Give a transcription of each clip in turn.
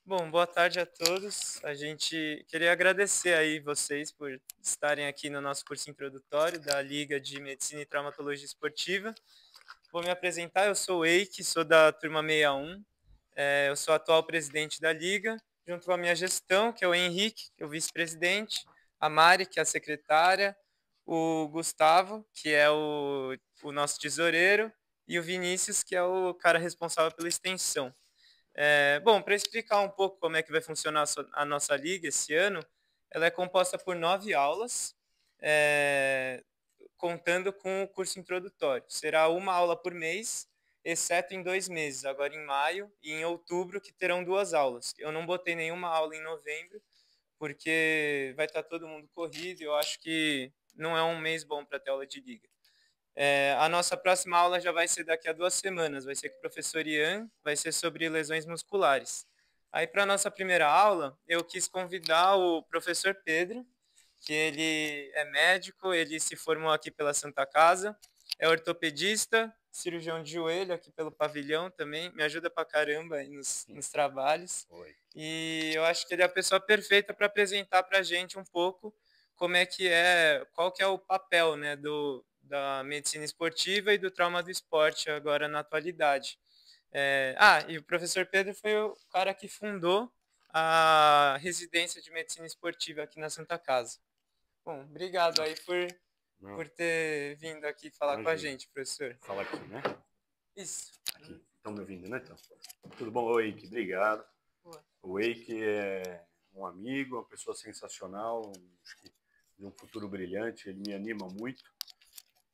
Bom, boa tarde a todos. A gente queria agradecer aí vocês por estarem aqui no nosso curso introdutório da Liga de Medicina e Traumatologia Esportiva. Vou me apresentar, eu sou o Eike, sou da turma 61. Eu sou atual presidente da Liga, junto com a minha gestão, que é o Henrique, que é o vice-presidente, a Mari, que é a secretária, o Gustavo, que é o nosso tesoureiro, e o Vinícius, que é o cara responsável pela extensão. Bom, para explicar um pouco como é que vai funcionar a nossa liga esse ano, ela é composta por 9 aulas, é, contando com o curso introdutório. Será uma aula por mês, exceto em 2 meses, agora em maio e em outubro, que terão 2 aulas. Eu não botei nenhuma aula em novembro, porque vai estar todo mundo corrido e eu acho que não é um mês bom para ter aula de liga. A nossa próxima aula já vai ser daqui a 2 semanas, vai ser com o professor Ian, vai ser sobre lesões musculares. Aí, para a nossa primeira aula, eu quis convidar o professor Pedro, que ele é médico, ele se formou aqui pela Santa Casa, é ortopedista, cirurgião de joelho aqui pelo pavilhão também, me ajuda pra caramba aí nos trabalhos. Oi. E eu acho que ele é a pessoa perfeita para apresentar para a gente um pouco como qual que é o papel, né, da medicina esportiva e do trauma do esporte agora na atualidade. E o professor Pedro foi o cara que fundou a residência de medicina esportiva aqui na Santa Casa. Bom, obrigado Não, aí por não, ter vindo aqui falar com a imagina. gente, professor. Fala aqui, né? Isso. Aqui. Estão me ouvindo, né? Então, tudo bom? Oi, Eike, obrigado. Boa. O Eike é um amigo, uma pessoa sensacional, acho que de um futuro brilhante. Ele me anima muito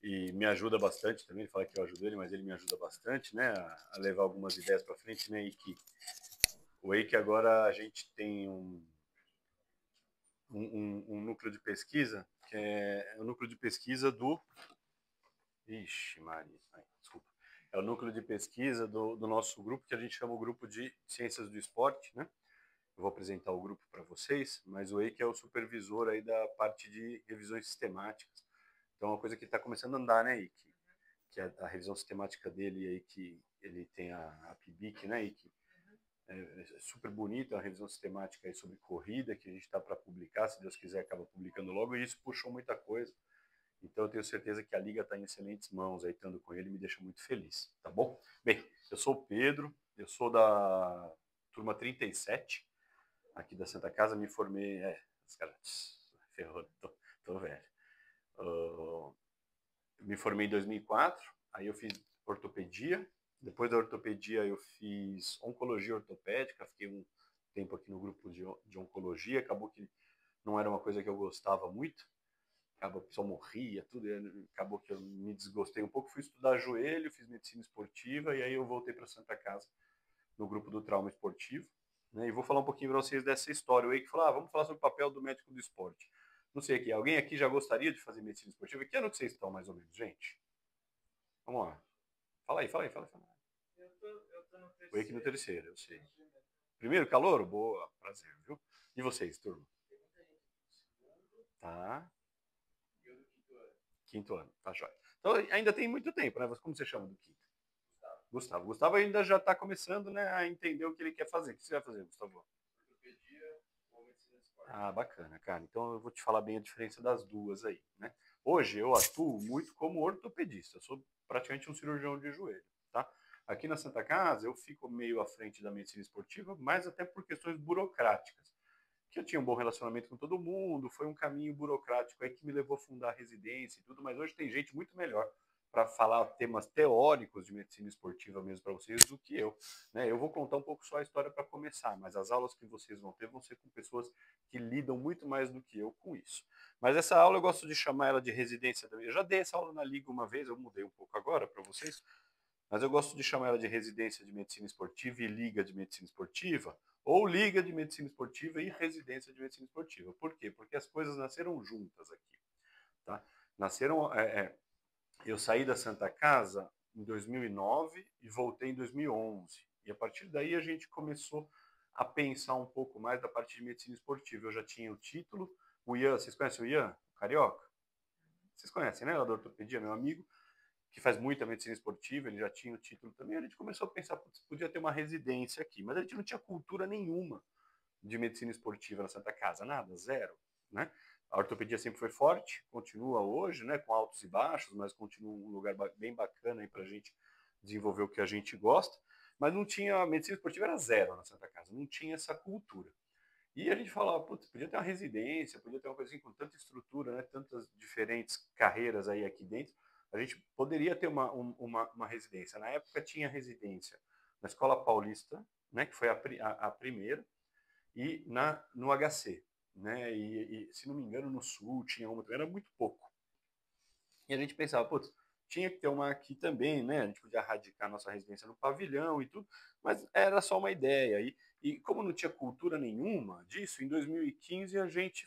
e me ajuda bastante também. Ele fala que eu ajudo ele, mas ele me ajuda bastante, né? A levar algumas ideias para frente, né? O Eike agora a gente tem um núcleo de pesquisa, que é o núcleo de pesquisa do. Ixi, Maria. Ai, desculpa. É o núcleo de pesquisa do nosso grupo, que a gente chama o grupo de Ciências do Esporte, né? Eu vou apresentar o grupo para vocês, mas o Eike é o supervisor aí da parte de revisões sistemáticas. Então é uma coisa que está começando a andar, né, Eike? Que é a revisão sistemática dele aí, que ele tem a PIBIC, né, Eike? É super bonita, a revisão sistemática aí sobre corrida, que a gente está para publicar, se Deus quiser acaba publicando logo, e isso puxou muita coisa. Então eu tenho certeza que a liga está em excelentes mãos aí, estando com ele, me deixa muito feliz, tá bom? Bem, eu sou o Pedro, eu sou da turma 37, aqui da Santa Casa, me formei, os caras, ferrou, tô velho. Uh, Me formei em 2004, aí eu fiz ortopedia, depois da ortopedia eu fiz oncologia ortopédica, fiquei um tempo aqui no grupo de oncologia, acabou que não era uma coisa que eu gostava muito, acabou que só morria, tudo, acabou que eu me desgostei um pouco, fui estudar joelho, fiz medicina esportiva e aí eu voltei para Santa Casa no grupo do trauma esportivo, né? E vou falar um pouquinho para vocês dessa história. O Eike falou, vamos falar sobre o papel do médico do esporte. Não sei aqui, alguém aqui já gostaria de fazer medicina esportiva? Que ano que vocês estão, mais ou menos, gente? Vamos lá. Fala aí, fala aí, fala aí. Fala aí. Eu tô no O Eike no terceiro. terceiro, eu sei. Primeiro, calor? Boa, prazer, viu? E vocês, turma? Tá. Quinto ano, tá jóia. Então ainda tem muito tempo, né? Como você chama do quinto? Gustavo. Gustavo ainda já está começando, né, a entender o que ele quer fazer. O que você vai fazer, Gustavo? Ah, bacana, cara. Então eu vou te falar bem a diferença das duas aí, né? Hoje eu atuo muito como ortopedista. Eu sou praticamente um cirurgião de joelho, tá? Aqui na Santa Casa eu fico meio à frente da medicina esportiva, mas até por questões burocráticas. Que eu tinha um bom relacionamento com todo mundo, foi um caminho burocrático aí que me levou a fundar a residência e tudo, mas hoje tem gente muito melhor para falar temas teóricos de medicina esportiva mesmo para vocês do que eu. Né? Eu vou contar um pouco só a história para começar, mas as aulas que vocês vão ter vão ser com pessoas que lidam muito mais do que eu com isso. Mas essa aula eu gosto de chamar ela de residência. Eu já dei essa aula na Liga uma vez, eu mudei um pouco agora para vocês, mas eu gosto de chamar ela de residência de medicina esportiva e liga de medicina esportiva, ou liga de medicina esportiva e residência de medicina esportiva. Por quê? Porque as coisas nasceram juntas aqui. Tá? Nasceram. Eu saí da Santa Casa em 2009 e voltei em 2011. E a partir daí a gente começou a pensar um pouco mais da parte de medicina esportiva. Eu já tinha o título. O Ian, vocês conhecem o Ian? O Carioca? Vocês conhecem, né? Lá da ortopedia, meu amigo. que faz muita medicina esportiva, ele já tinha o título também, a gente começou a pensar, podia ter uma residência aqui, mas a gente não tinha cultura nenhuma de medicina esportiva na Santa Casa, nada, zero, né? A ortopedia sempre foi forte, continua hoje, né, com altos e baixos, mas continua um lugar bem bacana aí para a gente desenvolver o que a gente gosta, mas não tinha, a medicina esportiva era zero na Santa Casa, não tinha essa cultura. E a gente falava, putz, podia ter uma residência, podia ter uma coisa assim com tanta estrutura, né, tantas diferentes carreiras aí aqui dentro, a gente poderia ter uma residência. Na época tinha residência na Escola Paulista, né, que foi a primeira, e no HC, né, e se não me engano no Sul tinha uma, era muito pouco. E a gente pensava, putz, tinha que ter uma aqui também, né? A gente podia radicar nossa residência no pavilhão e tudo, mas era só uma ideia. E como não tinha cultura nenhuma disso, em 2015 a gente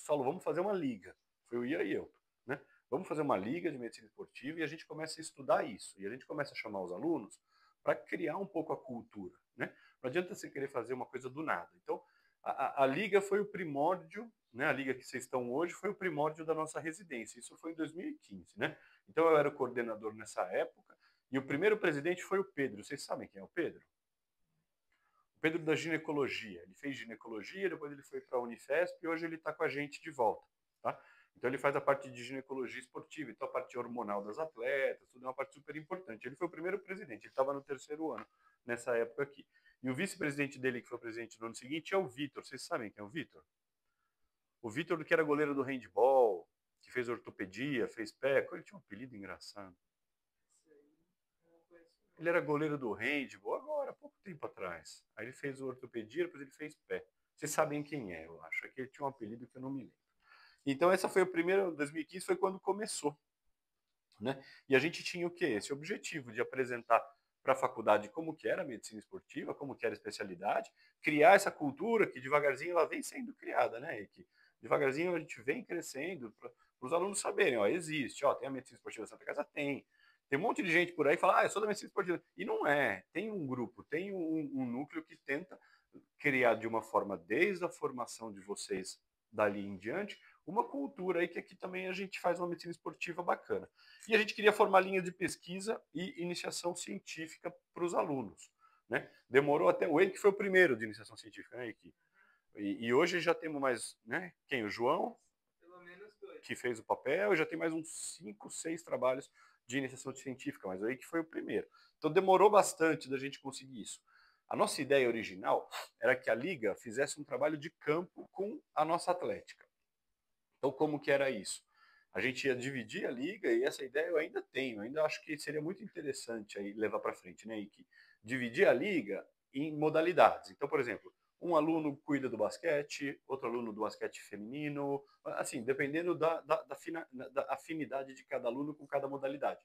falou, vamos fazer uma liga. Foi o Ia e eu, né? Vamos fazer uma liga de medicina esportiva e a gente começa a estudar isso. E a gente começa a chamar os alunos para criar um pouco a cultura, né? Não adianta você querer fazer uma coisa do nada. Então, a liga foi o primórdio, né? A liga que vocês estão hoje foi o primórdio da nossa residência. Isso foi em 2015, né? Então eu era o coordenador nessa época e o primeiro presidente foi o Pedro. Vocês sabem quem é o Pedro? O Pedro da ginecologia. Ele fez ginecologia, depois ele foi para a Unifesp e hoje ele está com a gente de volta, tá? Então ele faz a parte de ginecologia esportiva, então a parte hormonal das atletas, tudo é uma parte super importante. Ele foi o primeiro presidente, ele estava no terceiro ano nessa época aqui. E o vice-presidente dele, que foi o presidente no ano seguinte, é o Vitor. Vocês sabem quem é o Vitor? O Vitor, que era goleiro do handball, que fez ortopedia, fez pé, ele tinha um apelido engraçado. Ele era goleiro do handball agora, há pouco tempo atrás. Aí ele fez ortopedia, depois ele fez pé. Vocês sabem quem é, eu acho. É que ele tinha um apelido que eu não me lembro. Então essa foi a primeira, 2015 foi quando começou, né? E a gente tinha o quê? Esse objetivo de apresentar para a faculdade como que era a medicina esportiva, como que era a especialidade, criar essa cultura que devagarzinho ela vem sendo criada, né? E que devagarzinho a gente vem crescendo para os alunos saberem, ó, existe, ó, tem a medicina esportiva da Santa Casa, tem um monte de gente por aí que fala, eu sou da medicina esportiva. E não é. Tem um grupo, tem um núcleo que tenta criar de uma forma, desde a formação de vocês dali em diante, uma cultura aí que aqui também a gente faz uma medicina esportiva bacana. E a gente queria formar linha de pesquisa e iniciação científica para os alunos, né? Demorou até o Eike foi o primeiro de iniciação científica, né, Eike? E hoje já temos mais, né? Quem? O João, Pelo menos dois. Que fez o papel, e já tem mais uns 5, 6 trabalhos de iniciação científica, mas o Eike foi o primeiro. Então demorou bastante da gente conseguir isso. A nossa ideia original era que a Liga fizesse um trabalho de campo com a nossa atlética. Então, como que era isso? A gente ia dividir a liga e essa ideia eu ainda tenho, ainda acho que seria muito interessante aí levar para frente, né, Ike? Dividir a liga em modalidades. Então, por exemplo, um aluno cuida do basquete, outro aluno do basquete feminino, assim, dependendo da afinidade de cada aluno com cada modalidade.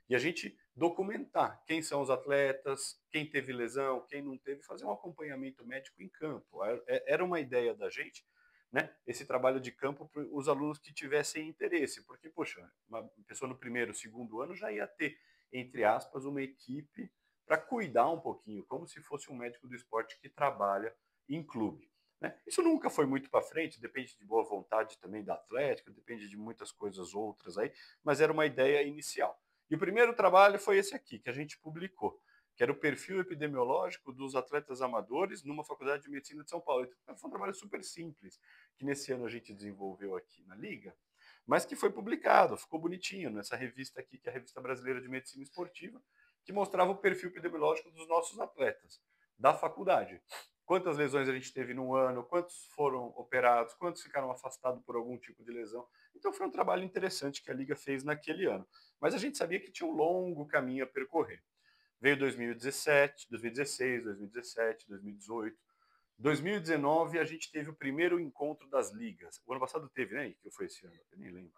E a gente documentar quem são os atletas, quem teve lesão, quem não teve, fazer um acompanhamento médico em campo. Era uma ideia da gente, né, esse trabalho de campo para os alunos que tivessem interesse, porque, poxa, uma pessoa no primeiro, segundo ano já ia ter, entre aspas, uma equipe para cuidar um pouquinho, como se fosse um médico do esporte que trabalha em clube. Né? Isso nunca foi muito para frente, depende de boa vontade também da Atlética, depende de muitas coisas outras aí, mas era uma ideia inicial. E o primeiro trabalho foi esse aqui, que a gente publicou, que era o perfil epidemiológico dos atletas amadores numa faculdade de medicina de São Paulo. Então, foi um trabalho super simples, que nesse ano a gente desenvolveu aqui na Liga, mas que foi publicado, ficou bonitinho nessa revista aqui, que é a Revista Brasileira de Medicina Esportiva, que mostrava o perfil epidemiológico dos nossos atletas da faculdade. Quantas lesões a gente teve no ano, quantos foram operados, quantos ficaram afastados por algum tipo de lesão. Então foi um trabalho interessante que a Liga fez naquele ano. Mas a gente sabia que tinha um longo caminho a percorrer. Veio 2017, 2016, 2017, 2018. 2019 a gente teve o primeiro encontro das ligas. O ano passado teve, né? Que foi esse ano? Eu nem lembro.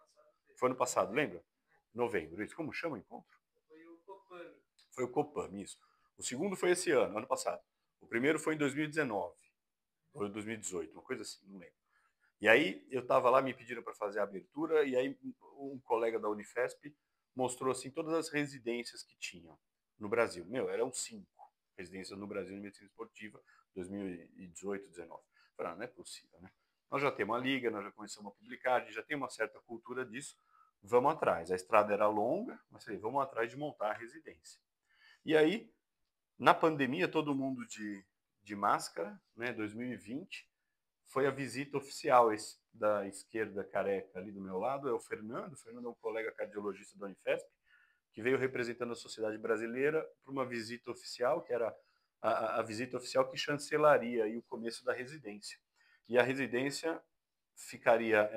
Foi ano passado, lembra? Novembro. Isso. Como chama o encontro? Foi o Copano. Foi o Copam, isso. O segundo foi esse ano passado. O primeiro foi em 2019. Ou 2018, uma coisa assim, não lembro. E aí eu estava lá, me pediram para fazer a abertura, e aí um colega da Unifesp mostrou assim todas as residências que tinham no Brasil. Meu, eram 5 residências no Brasil de medicina esportiva, 2018, 19. Falei, não é possível, né? Nós já temos uma liga, nós já começamos a publicar, a gente já tem uma certa cultura disso. vamos atrás. A estrada era longa, mas falei, vamos atrás de montar a residência. E aí, na pandemia, todo mundo de máscara, né, 2020, foi a visita oficial da esquerda careca ali do meu lado, é o Fernando. O Fernando é um colega cardiologista da Unifesp, que veio representando a sociedade brasileira para uma visita oficial, que era a visita oficial que chancelaria aí o começo da residência. E a residência ficaria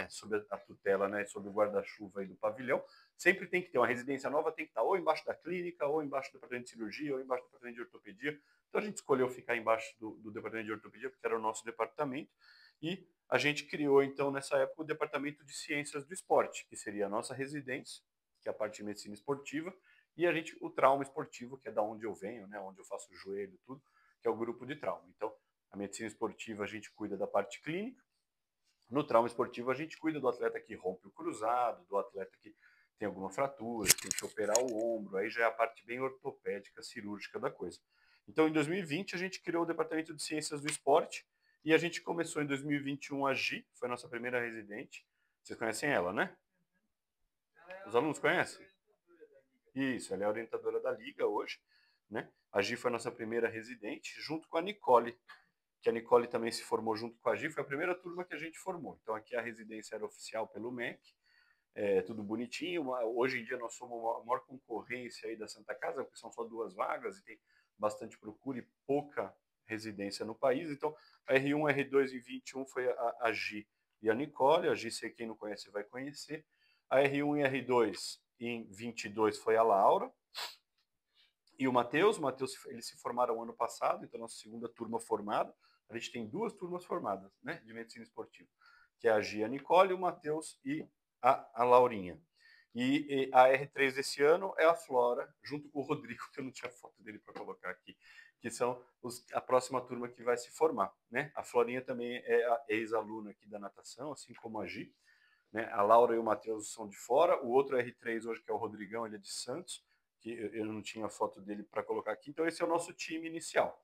sob a tutela, né, sob o guarda-chuva aí do pavilhão. Sempre tem que ter uma residência nova, tem que estar ou embaixo da clínica, ou embaixo do departamento de cirurgia, ou embaixo do departamento de ortopedia. Então a gente escolheu ficar embaixo do departamento de ortopedia, porque era o nosso departamento, e a gente criou, então, nessa época, o departamento de ciências do esporte, que seria a nossa residência, que é a parte de medicina esportiva, e o trauma esportivo, que é da onde eu venho, né, onde eu faço o joelho, tudo, que é o grupo de trauma. Então, a medicina esportiva a gente cuida da parte clínica. No trauma esportivo, a gente cuida do atleta que rompe o cruzado, do atleta que tem alguma fratura, tem que operar o ombro, aí já é a parte bem ortopédica, cirúrgica da coisa. Então, em 2020, a gente criou o Departamento de Ciências do Esporte e a gente começou em 2021 a Gi, foi a nossa primeira residente. Vocês conhecem ela, né? Os alunos conhecem? Isso, ela é a orientadora da Liga hoje, né? A Gi foi a nossa primeira residente, junto com a Nicole, que a Nicole também se formou junto com a Gi, foi a primeira turma que a gente formou. Então aqui a residência era oficial pelo MEC, tudo bonitinho. Hoje em dia nós somos a maior concorrência aí da Santa Casa, porque são só 2 vagas e tem bastante procura e pouca residência no país. Então a R1, R2 e 21 foi a Gi e a Nicole. A Gi, se quem não conhece vai conhecer. A R1 e R2 em 22 foi a Laura e o Matheus. Eles se formaram ano passado, então nossa segunda turma formada. A gente tem 2 turmas formadas, né, de medicina esportiva, que é a Gia Nicole, o Matheus e a Laurinha. E a R3 desse ano é a Flora, junto com o Rodrigo, que eu não tinha foto dele para colocar aqui, que são a próxima turma que vai se formar, né? A Florinha também é a ex-aluna aqui da natação, assim como a Gi, né? A Laura e o Matheus são de fora, o outro R3 hoje, que é o Rodrigão, ele é de Santos, que eu não tinha foto dele para colocar aqui. Então esse é o nosso time inicial.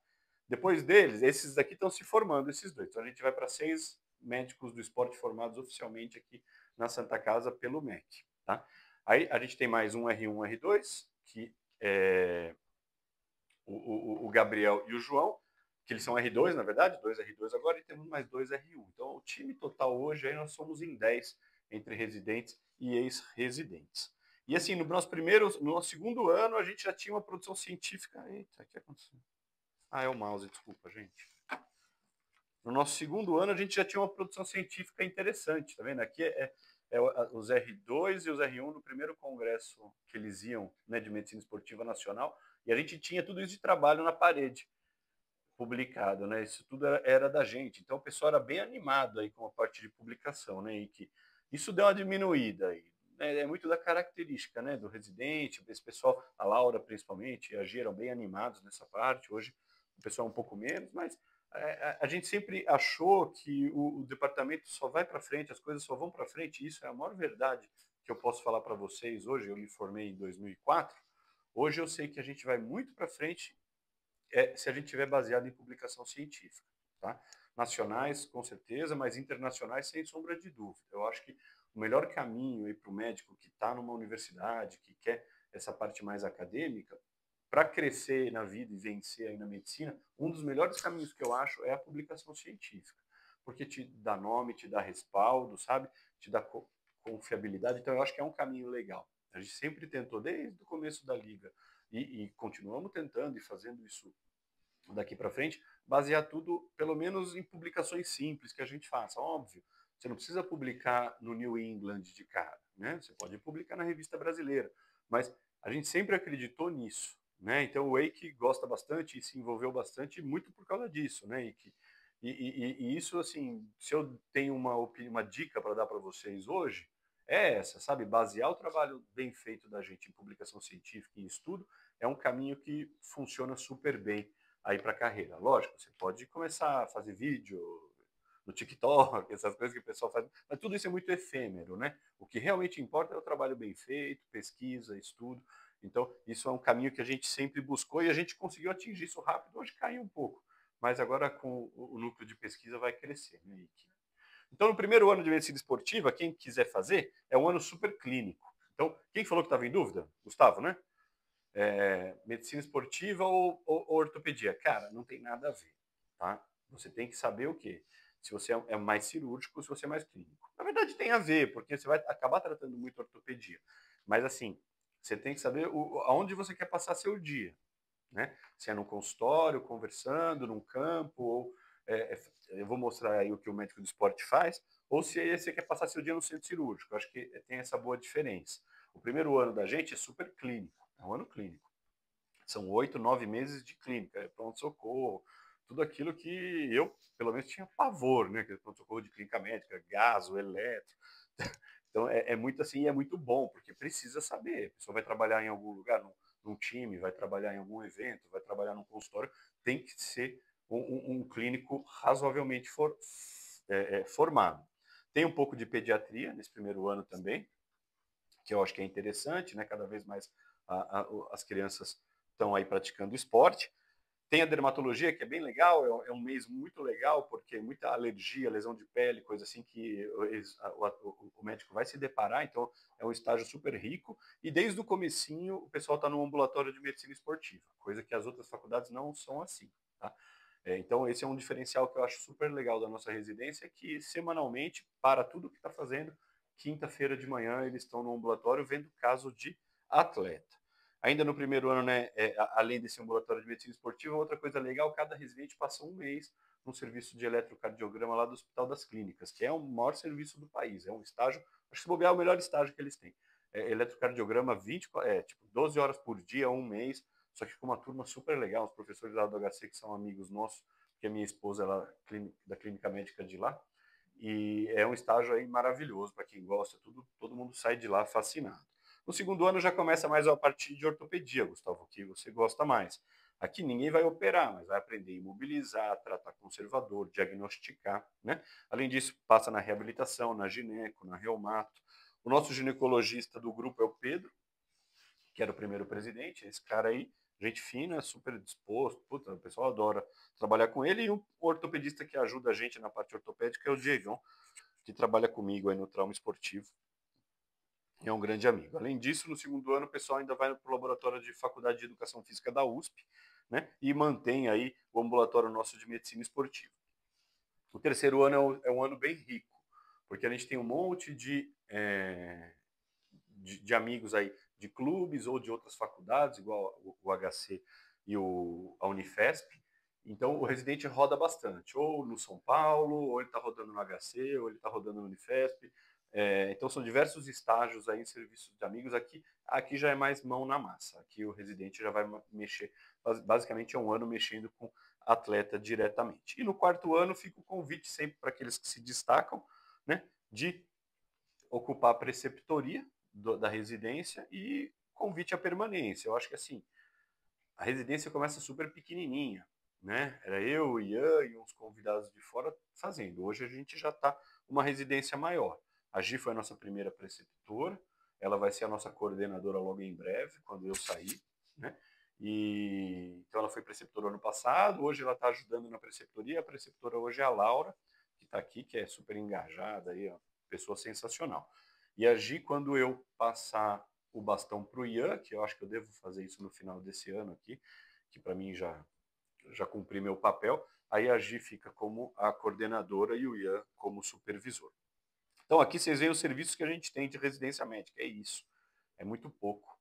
Depois deles, esses daqui estão se formando, esses 2. Então a gente vai para 6 médicos do esporte formados oficialmente aqui na Santa Casa pelo MEC. Tá? Aí a gente tem mais um R1, R2, que é o Gabriel e o João, que eles são R2, na verdade, 2 R2 agora, e temos mais 2 R1. Então o time total hoje, aí nós somos em 10, entre residentes e ex-residentes. E assim, no nosso segundo ano, a gente já tinha uma produção científica. Eita, o que aconteceu? Ah, é o mouse, desculpa, gente. No nosso segundo ano, a gente já tinha uma produção científica interessante, tá vendo? Aqui os R2 e os R1 no primeiro congresso que eles iam, né, de medicina esportiva nacional, e a gente tinha tudo isso de trabalho na parede, publicado, né? Isso tudo era da gente. Então o pessoal era bem animado aí com a parte de publicação, né? E que isso deu uma diminuída aí. É muito da característica, né, do residente. Esse pessoal, a Laura principalmente, a Gi eram bem animados nessa parte. Hoje o pessoal é um pouco menos, mas a gente sempre achou que o departamento só vai para frente, as coisas só vão para frente. E isso é a maior verdade que eu posso falar para vocês hoje. Eu me formei em 2004. Hoje eu sei que a gente vai muito para frente se a gente tiver baseado em publicação científica, tá? Nacionais, com certeza, mas internacionais, sem sombra de dúvida. Eu acho que o melhor caminho para o médico que está numa universidade, que quer essa parte mais acadêmica, para crescer na vida e vencer aí na medicina, um dos melhores caminhos que eu acho é a publicação científica, porque te dá nome, te dá respaldo, sabe? Te dá confiabilidade. Então, eu acho que é um caminho legal. A gente sempre tentou, desde o começo da liga, e continuamos tentando e fazendo isso daqui para frente, basear tudo, pelo menos, em publicações simples que a gente faça. Óbvio, você não precisa publicar no New England de cara, né? Você pode publicar na revista brasileira, mas a gente sempre acreditou nisso, né? Então o Wake gosta bastante e se envolveu bastante muito por causa disso, né? E isso, assim, se eu tenho uma dica para dar para vocês hoje, é essa, sabe? Basear o trabalho bem feito da gente em publicação científica e em estudo é um caminho que funciona super bem aí para a carreira. Lógico, você pode começar a fazer vídeo no TikTok, essas coisas que o pessoal faz, mas tudo isso é muito efêmero, né? O que realmente importa é o trabalho bem feito, pesquisa, estudo. Então, isso é um caminho que a gente sempre buscou e a gente conseguiu atingir isso rápido. Hoje caiu um pouco, mas agora com o núcleo de pesquisa vai crescer, né, Ike? Então, no primeiro ano de medicina esportiva, quem quiser fazer, é um ano super clínico. Então, quem falou que estava em dúvida? Gustavo, né? Medicina esportiva ou ortopedia? Cara, não tem nada a ver, tá? Você tem que saber o quê? Se você é mais cirúrgico, se você é mais clínico. Na verdade, tem a ver, porque você vai acabar tratando muito ortopedia. Mas, assim, você tem que saber aonde você quer passar seu dia, né? Se é no consultório, conversando, num campo, ou eu vou mostrar aí o que o médico do esporte faz, ou se você quer passar seu dia no centro cirúrgico. Eu acho que tem essa boa diferença. O primeiro ano da gente é super clínico, é um ano clínico. São 8, 9 meses de clínica, pronto-socorro, tudo aquilo que eu, pelo menos, tinha pavor, né? Pronto-socorro de clínica médica, gaso, eletro. Então, é muito assim, e é muito bom, porque precisa saber. A pessoa vai trabalhar em algum lugar, num time, vai trabalhar em algum evento, vai trabalhar num consultório, tem que ser um clínico razoavelmente formado. Tem um pouco de pediatria nesse primeiro ano também, que eu acho que é interessante, né? Cada vez mais as crianças estão aí praticando esporte. Tem a dermatologia, que é bem legal, é um mês muito legal, porque muita alergia, lesão de pele, coisa assim que o médico vai se deparar, então é um estágio super rico. E desde o comecinho, o pessoal está no ambulatório de medicina esportiva, coisa que as outras faculdades não são assim, tá? Então esse é um diferencial que eu acho super legal da nossa residência, que semanalmente, para tudo que está fazendo, quinta-feira de manhã eles estão no ambulatório vendo caso de atleta. Ainda no primeiro ano, né, além desse ambulatório de medicina esportiva, outra coisa legal, cada residente passa um mês no serviço de eletrocardiograma lá do Hospital das Clínicas, que é o maior serviço do país. É um estágio, acho que se bobear, é o melhor estágio que eles têm. Eletrocardiograma 12 horas por dia, um mês, só que com uma turma super legal, os professores lá do HC que são amigos nossos, porque a minha esposa ela da clínica médica de lá, e é um estágio aí maravilhoso para quem gosta, todo mundo sai de lá fascinado. No segundo ano já começa mais a parte de ortopedia, Gustavo, que você gosta mais. Aqui ninguém vai operar, mas vai aprender a imobilizar, tratar conservador, diagnosticar, né? Além disso, passa na reabilitação, na gineco, na reumato. O nosso ginecologista do grupo é o Pedro, que era o primeiro presidente, esse cara aí, gente fina, super disposto, puta, o pessoal adora trabalhar com ele, e um ortopedista que ajuda a gente na parte ortopédica é o Diegão, que trabalha comigo aí no trauma esportivo. É um grande amigo. Além disso, no segundo ano, o pessoal ainda vai para o laboratório de Faculdade de Educação Física da USP, né? E mantém aí o ambulatório nosso de medicina esportiva. O terceiro ano é um ano bem rico, porque a gente tem um monte de amigos aí de clubes ou de outras faculdades, igual o HC e a Unifesp. Então, o residente roda bastante, ou no São Paulo, ou ele está rodando no HC, ou ele está rodando no Unifesp. Então, são diversos estágios aí em serviços de amigos. Aqui já é mais mão na massa. Aqui o residente já vai mexer, basicamente é um ano mexendo com atleta diretamente. E no quarto ano fica o convite sempre para aqueles que se destacam, né, de ocupar a preceptoria da residência e convite à permanência. Eu acho que assim, a residência começa super pequenininha, né? Era eu, o Ian e uns convidados de fora fazendo. Hoje a gente já está uma residência maior. A Gi foi a nossa primeira preceptora, ela vai ser a nossa coordenadora logo em breve, quando eu sair, né? Então ela foi preceptora ano passado, hoje ela está ajudando na preceptoria. A preceptora hoje é a Laura, que está aqui, que é super engajada, aí, ó, pessoa sensacional. E a Gi, quando eu passar o bastão para o Ian, que eu acho que eu devo fazer isso no final desse ano aqui, que para mim já cumpri meu papel, aí a Gi fica como a coordenadora e o Ian como supervisor. Então aqui vocês veem os serviços que a gente tem de residência médica, é isso, é muito pouco,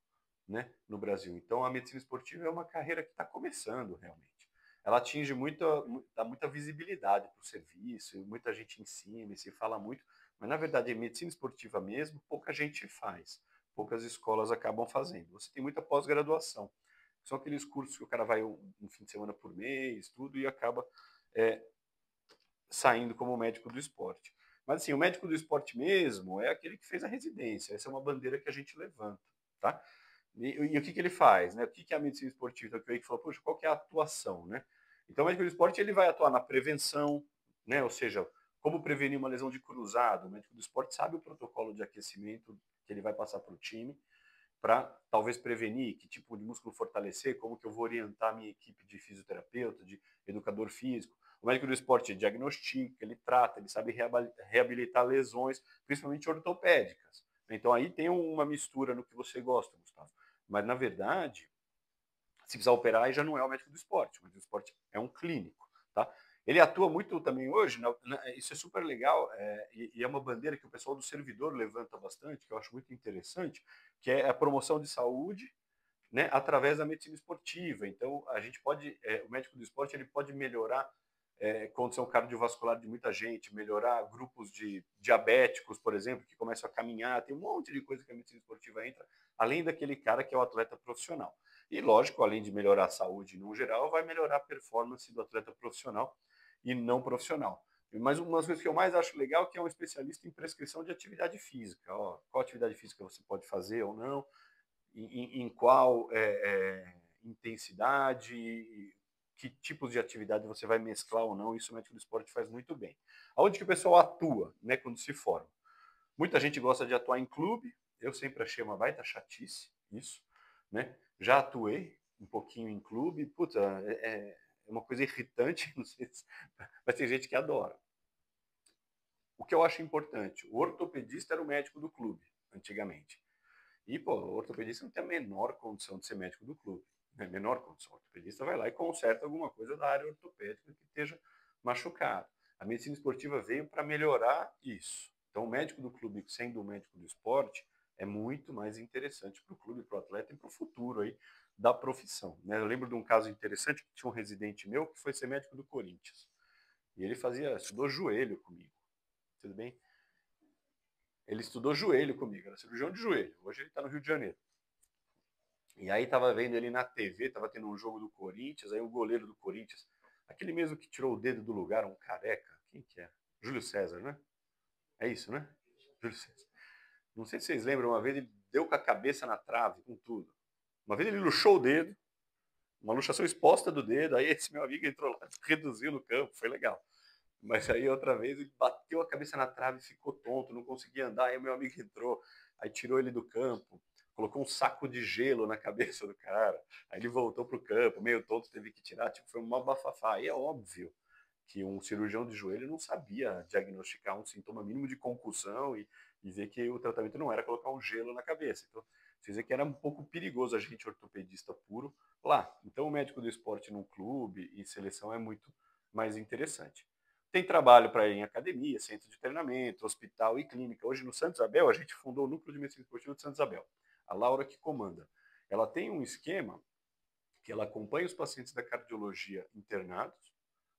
né, no Brasil. Então a medicina esportiva é uma carreira que está começando realmente. Ela atinge dá muita visibilidade para o serviço, muita gente ensina e se fala muito, mas na verdade a medicina esportiva mesmo, pouca gente faz, poucas escolas acabam fazendo. Você tem muita pós-graduação, são aqueles cursos que o cara vai um fim de semana por mês, tudo, e acaba saindo como médico do esporte. Mas assim, o médico do esporte mesmo é aquele que fez a residência. Essa é uma bandeira que a gente levanta, tá? E o que ele faz, né? O que é a medicina esportiva? Então, que o Eike falou, poxa, qual que é a atuação, né? Então, o médico do esporte ele vai atuar na prevenção, né? Ou seja, como prevenir uma lesão de cruzado. O médico do esporte sabe o protocolo de aquecimento que ele vai passar para o time. para talvez prevenir, que tipo de músculo fortalecer, como que eu vou orientar a minha equipe de fisioterapeuta, de educador físico. O médico do esporte diagnostica, ele trata, ele sabe reabilitar lesões, principalmente ortopédicas. Então aí tem uma mistura no que você gosta, Gustavo. Mas na verdade, se precisar operar, aí já não é o médico do esporte. O médico do esporte é um clínico, tá? Ele atua muito também hoje, isso é super legal, e é uma bandeira que o pessoal do servidor levanta bastante, que eu acho muito interessante, que é a promoção de saúde, né, através da medicina esportiva. Então, a gente pode, o médico do esporte, ele pode melhorar condição cardiovascular de muita gente, melhorar grupos de diabéticos, por exemplo, que começam a caminhar, tem um monte de coisa que a medicina esportiva entra, além daquele cara que é o atleta profissional. E, lógico, além de melhorar a saúde no geral, vai melhorar a performance do atleta profissional e não profissional. Mas uma das coisas que eu mais acho legal é que é um especialista em prescrição de atividade física. Ó, qual atividade física você pode fazer ou não, em qual intensidade, que tipos de atividade você vai mesclar ou não, isso o médico do esporte faz muito bem. Aonde que o pessoal atua, né, quando se forma? Muita gente gosta de atuar em clube, eu sempre achei uma baita chatice isso, né? Já atuei um pouquinho em clube, puta, é uma coisa irritante, não sei se, mas tem gente que adora. O que eu acho importante, o ortopedista era o médico do clube, antigamente. E, pô, o ortopedista não tem a menor condição de ser médico do clube. Né? Menor condição. O ortopedista vai lá e conserta alguma coisa da área ortopédica que esteja machucado. A medicina esportiva veio para melhorar isso. Então, o médico do clube, sendo o médico do esporte, é muito mais interessante para o clube, para o atleta e para o futuro aí da profissão. Né? Eu lembro de um caso interessante que tinha um residente meu que foi ser médico do Corinthians. E ele estudou joelho comigo. Tudo bem? Ele estudou joelho comigo, era cirurgião de joelho. Hoje ele está no Rio de Janeiro. E aí tava vendo ele na TV, tava tendo um jogo do Corinthians, aí o goleiro do Corinthians, aquele mesmo que tirou o dedo do lugar, um careca, quem que é? Júlio César, né? É isso, né? Júlio César. Não sei se vocês lembram, uma vez ele deu com a cabeça na trave, com tudo. Uma vez ele luxou o dedo, uma luxação exposta do dedo, aí esse meu amigo entrou lá, reduziu no campo, foi legal. Mas aí outra vez ele bateu a cabeça na trave, ficou tonto, não conseguia andar, aí o meu amigo entrou, aí tirou ele do campo, colocou um saco de gelo na cabeça do cara, aí ele voltou pro campo, meio tonto, teve que tirar, tipo, foi uma bafafá. Aí é óbvio que um cirurgião de joelho não sabia diagnosticar um sintoma mínimo de concussão e ver que o tratamento não era colocar um gelo na cabeça. Então, vocês veem que era um pouco perigoso a gente ortopedista puro lá. Então, o médico do esporte num clube e seleção é muito mais interessante. Tem trabalho para ir em academia, centro de treinamento, hospital e clínica. Hoje no Santo Isabel, a gente fundou o Núcleo de Medicina Esportiva de Santo Isabel. A Laura que comanda. Ela tem um esquema que ela acompanha os pacientes da cardiologia internados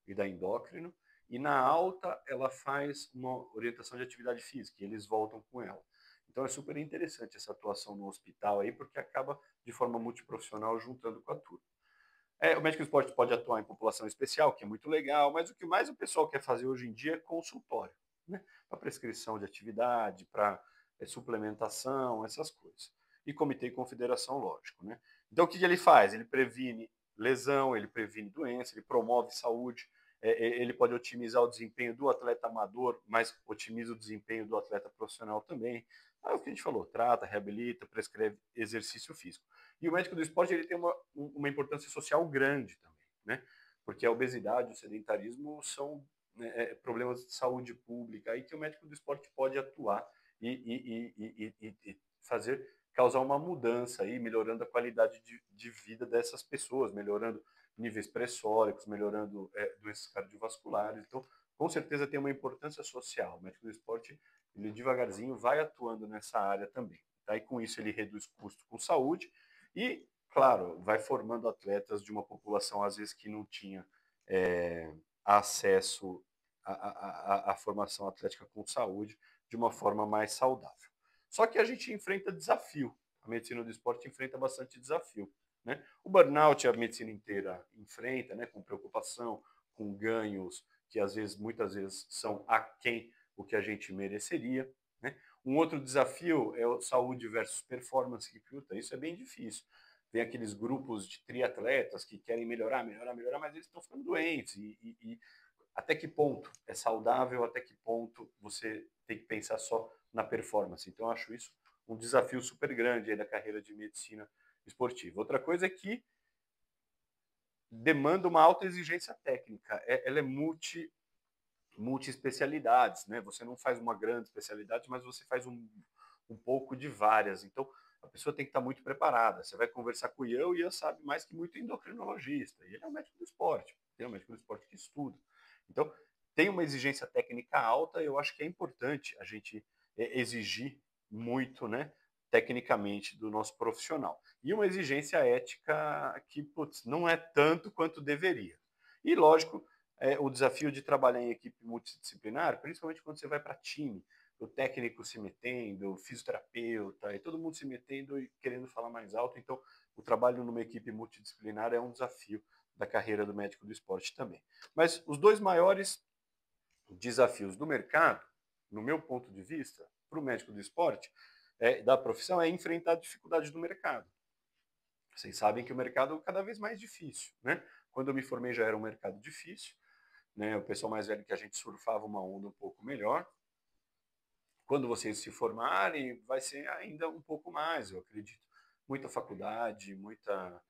e da endócrino, e na alta ela faz uma orientação de atividade física, e eles voltam com ela. Então é super interessante essa atuação no hospital aí, porque acaba de forma multiprofissional juntando com a turma. O médico do esporte pode atuar em população especial, que é muito legal, mas o que mais o pessoal quer fazer hoje em dia é consultório, né? Para prescrição de atividade, para suplementação, essas coisas. E comitê e confederação, lógico, né? Então o que ele faz? Ele previne lesão, ele previne doença, ele promove saúde, ele pode otimizar o desempenho do atleta amador, mas otimiza o desempenho do atleta profissional também. É o que a gente falou, trata, reabilita, prescreve exercício físico. E o médico do esporte ele tem uma importância social grande também, né? Porque a obesidade, o sedentarismo são, né, problemas de saúde pública aí que o médico do esporte pode atuar e fazer, causar uma mudança aí, melhorando a qualidade de vida dessas pessoas, melhorando níveis pressóricos, melhorando doenças cardiovasculares. Então, com certeza tem uma importância social. O médico do esporte, ele devagarzinho vai atuando nessa área também. Tá? E com isso ele reduz custo com saúde e, claro, vai formando atletas de uma população, às vezes, que não tinha acesso à formação atlética com saúde de uma forma mais saudável. Só que a gente enfrenta desafio. A medicina do esporte enfrenta bastante desafio. Né? O burnout a medicina inteira enfrenta, né, com preocupação, com ganhos que às vezes, muitas vezes, são aquém o que a gente mereceria. Né? Um outro desafio é o saúde versus performance, que puta, isso é bem difícil. Tem aqueles grupos de triatletas que querem melhorar, mas eles estão ficando doentes. E até que ponto é saudável, até que ponto você tem que pensar só na performance. Então, eu acho isso um desafio super grande aí da carreira de medicina esportiva. Outra coisa é que demanda uma alta exigência técnica. Ela é multi-especialidades, né? Você não faz uma grande especialidade, mas você faz um pouco de várias. Então, a pessoa tem que estar muito preparada. Você vai conversar com o Ian sabe mais que muito endocrinologista. E ele é um médico do esporte. Ele é um médico do esporte que estuda. Então, tem uma exigência técnica alta. Eu acho que é importante a gente exigir muito, né? Tecnicamente do nosso profissional. E uma exigência ética que, putz, não é tanto quanto deveria. E, lógico, o desafio de trabalhar em equipe multidisciplinar, principalmente quando você vai para time, o técnico se metendo, o fisioterapeuta, e todo mundo se metendo e querendo falar mais alto. Então, o trabalho numa equipe multidisciplinar é um desafio da carreira do médico do esporte também. Mas os dois maiores desafios do mercado, no meu ponto de vista, para o médico do esporte, da profissão, é enfrentar dificuldades do mercado. Vocês sabem que o mercado é cada vez mais difícil, né? Quando eu me formei já era um mercado difícil, né? O pessoal mais velho que a gente surfava uma onda um pouco melhor. Quando vocês se formarem, vai ser ainda um pouco mais, eu acredito. Muita faculdade, muita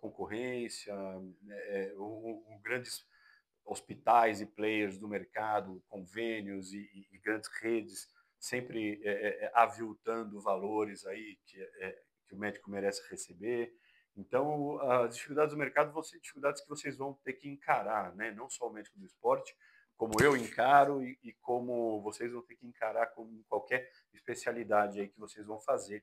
concorrência, grandes hospitais e players do mercado, convênios e grandes redes, sempre aviltando valores aí que o médico merece receber. Então, as dificuldades do mercado vão ser dificuldades que vocês vão ter que encarar, né? Não só o médico do esporte, como eu encaro e como vocês vão ter que encarar com qualquer especialidade aí que vocês vão fazer,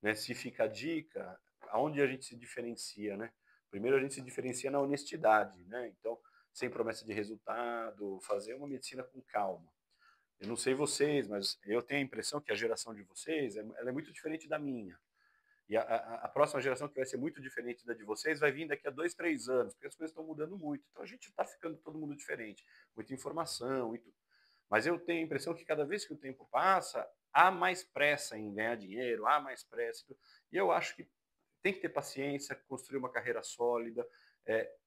né? Se fica a dica, aonde a gente se diferencia, né? Primeiro a gente se diferencia na honestidade, né? Então, sem promessa de resultado, fazer uma medicina com calma. Eu não sei vocês, mas eu tenho a impressão que a geração de vocês ela é muito diferente da minha. E a próxima geração, que vai ser muito diferente da de vocês, vai vir daqui a 2, 3 anos, porque as coisas estão mudando muito. Então a gente está ficando todo mundo diferente. Muita informação, muito. Mas eu tenho a impressão que cada vez que o tempo passa, há mais pressa em ganhar dinheiro, há mais pressa. E eu acho que tem que ter paciência, construir uma carreira sólida,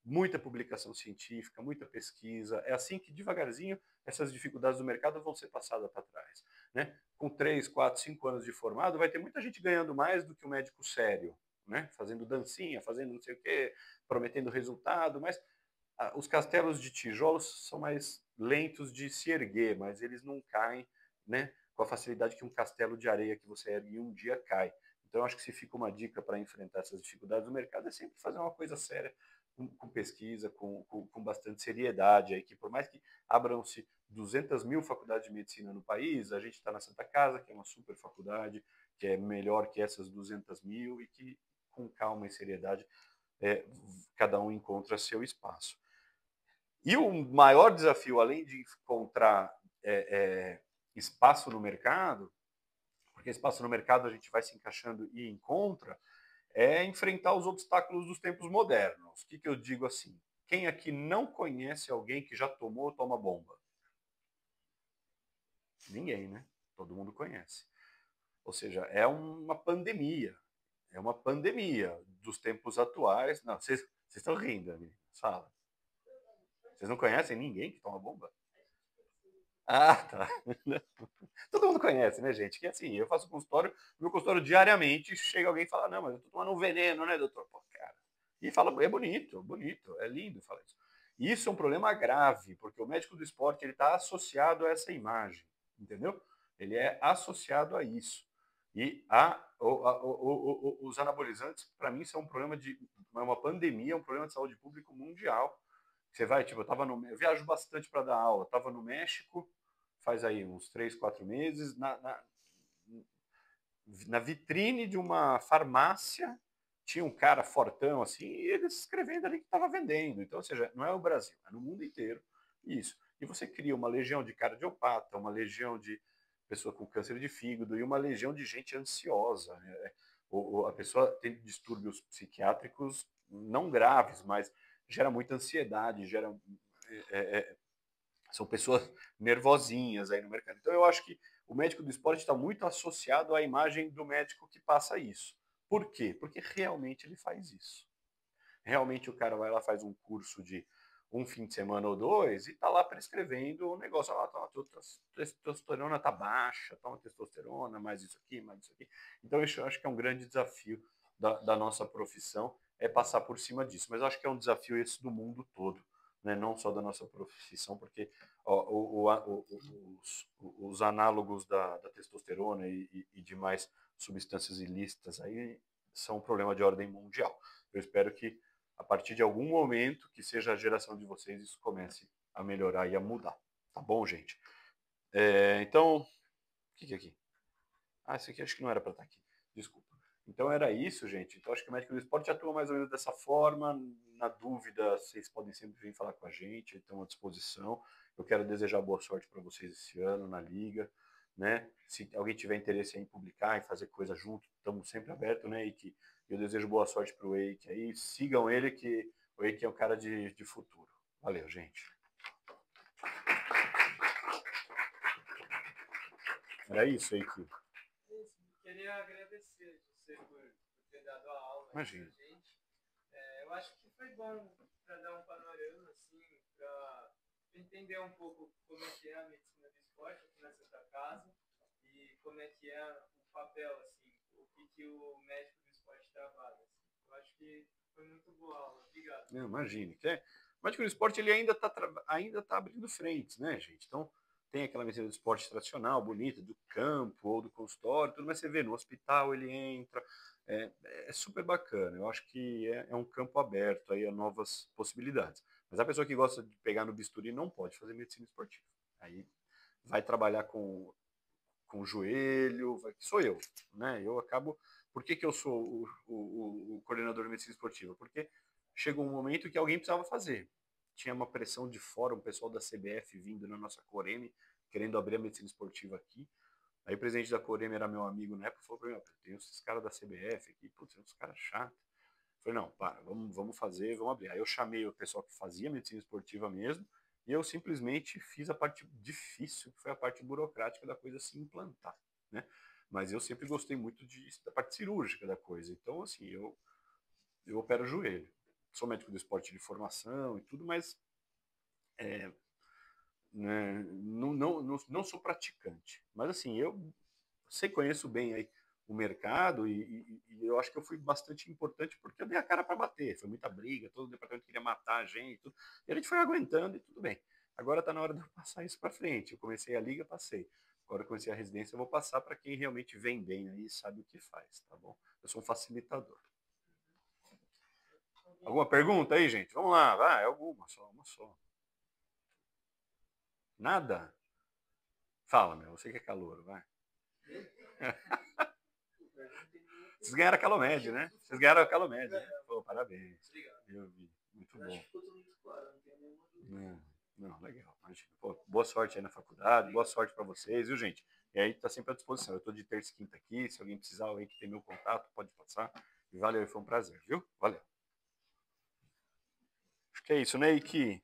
muita publicação científica, muita pesquisa. É assim que, devagarzinho, essas dificuldades do mercado vão ser passadas para trás. Né? Com 3, 4, 5 anos de formado, vai ter muita gente ganhando mais do que o médico sério, né? Fazendo dancinha, fazendo não sei o quê, prometendo resultado, mas os castelos de tijolos são mais lentos de se erguer, mas eles não caem, né, com a facilidade que um castelo de areia que você ergue em um dia cai. Então, acho que se fica uma dica para enfrentar essas dificuldades do mercado é sempre fazer uma coisa séria, com pesquisa, com bastante seriedade, aí, que por mais que abram-se 200 mil faculdades de medicina no país, a gente está na Santa Casa, que é uma super faculdade, que é melhor que essas 200 mil e que, com calma e seriedade, cada um encontra seu espaço. E o maior desafio, além de encontrar espaço no mercado, porque espaço no mercado a gente vai se encaixando e encontra, é enfrentar os obstáculos dos tempos modernos. O que eu digo assim? Quem aqui não conhece alguém que já tomou ou toma bomba? Ninguém, né? Todo mundo conhece. Ou seja, é uma pandemia. É uma pandemia dos tempos atuais. Não, vocês estão rindo, amigo. Fala. Vocês não conhecem ninguém que toma bomba? Ah, tá. Todo mundo conhece, né, gente? Que assim, eu faço consultório, meu consultório diariamente, chega alguém e fala, não, mas eu tô tomando um veneno, né, doutor? Pô, cara. E fala, é bonito, bonito, é lindo falar isso. E isso é um problema grave, porque o médico do esporte ele está associado a essa imagem, entendeu? Ele é associado a isso. E os anabolizantes, para mim, são um problema de uma pandemia, um problema de saúde pública mundial. Você vai, tipo, eu viajo bastante para dar aula, estava no México, faz aí uns 3, 4 meses, na vitrine de uma farmácia, tinha um cara fortão assim, e eles escrevendo ali que estava vendendo. Então, ou seja, não é o Brasil, é no mundo inteiro isso. E você cria uma legião de cardiopata, uma legião de pessoa com câncer de fígado e uma legião de gente ansiosa. Né? A pessoa tem distúrbios psiquiátricos não graves, mas gera muita ansiedade, são pessoas nervosinhas aí no mercado. Então eu acho que o médico do esporte está muito associado à imagem do médico que passa isso. Por quê? Porque realmente ele faz isso. Realmente o cara vai lá, faz um curso de um fim de semana ou dois e tá lá prescrevendo o negócio. Ah, a testosterona tá baixa, toma testosterona, mais isso aqui, mais isso aqui. Então, isso eu acho que é um grande desafio da nossa profissão, é passar por cima disso. Mas eu acho que é um desafio esse do mundo todo, né? Não só da nossa profissão, porque ó, os análogos da testosterona e demais substâncias ilícitas aí são um problema de ordem mundial. Eu espero que a partir de algum momento, que seja a geração de vocês, isso comece a melhorar e a mudar. Tá bom, gente? Então, o que é aqui? Ah, isso aqui acho que não era para estar aqui. Desculpa. Então era isso, gente. Então acho que o Médico do Esporte atua mais ou menos dessa forma. Na dúvida, vocês podem sempre vir falar com a gente, estão à disposição. Eu quero desejar boa sorte para vocês esse ano na Liga, né? Se alguém tiver interesse em publicar e fazer coisa junto, estamos sempre abertos, né? E que eu desejo boa sorte para o Eike aí. Sigam ele, que o Eike é um cara de futuro. Valeu, gente. Era isso, Eike. Queria agradecer você por ter dado a aula pra Imagina. gente. Eu acho que foi bom para dar um panorama, assim, para entender um pouco como é que é a medicina do esporte aqui na Santa Casa e como é que é o papel, assim, o que o médico do esporte trabalha. Assim. Eu acho que foi muito boa a aula. Obrigado. Não, imagine. O Médico do Esporte ele ainda tá abrindo frentes, né, gente? Então, tem aquela medicina do esporte tradicional, bonita, do campo ou do consultório, tudo, mas você vê, no hospital ele entra. É super bacana. Eu acho que é um campo aberto aí a novas possibilidades. Mas a pessoa que gosta de pegar no bisturi não pode fazer medicina esportiva. Aí vai trabalhar com o joelho, sou eu, né? Eu acabo. Por que eu sou o coordenador de medicina esportiva? Porque chegou um momento que alguém precisava fazer. Tinha uma pressão de fora, um pessoal da CBF vindo na nossa Coreme, querendo abrir a medicina esportiva aqui. Aí o presidente da Coreme era meu amigo na época, falou para mim, tem esses caras da CBF aqui, putz, uns caras chatos. Eu falei, não, para, vamos fazer, vamos abrir. Aí eu chamei o pessoal que fazia medicina esportiva mesmo, e eu simplesmente fiz a parte difícil, que foi a parte burocrática da coisa se implantar, né? Mas eu sempre gostei muito da parte cirúrgica da coisa. Então, assim, eu opero o joelho. Sou médico do esporte de formação e tudo, mas né, não sou praticante. Mas, assim, eu conheço bem aí o mercado e eu acho que eu fui bastante importante porque eu dei a cara para bater. Foi muita briga, todo o departamento queria matar a gente, tudo, e a gente foi aguentando e tudo bem. Agora está na hora de eu passar isso para frente. Eu comecei a liga, passei. Agora eu comecei a residência, eu vou passar para quem realmente vem bem aí e sabe o que faz, tá bom? Eu sou um facilitador. Alguma pergunta aí, gente? Vamos lá, vai, alguma só, uma só. Nada? Fala, meu, você que é calor, vai. Vocês ganharam a Calomed, né? Vocês ganharam a Calomed, né? Pô, parabéns. Eu vi. Muito bom. Não, legal. Imagina. Pô, boa sorte aí na faculdade, boa sorte para vocês, viu, gente? E aí tá sempre à disposição. Eu tô de terça e quinta aqui. Se alguém precisar, alguém que tem meu contato, pode passar. E valeu, foi um prazer, viu? Valeu. Acho que é isso, né, Iki?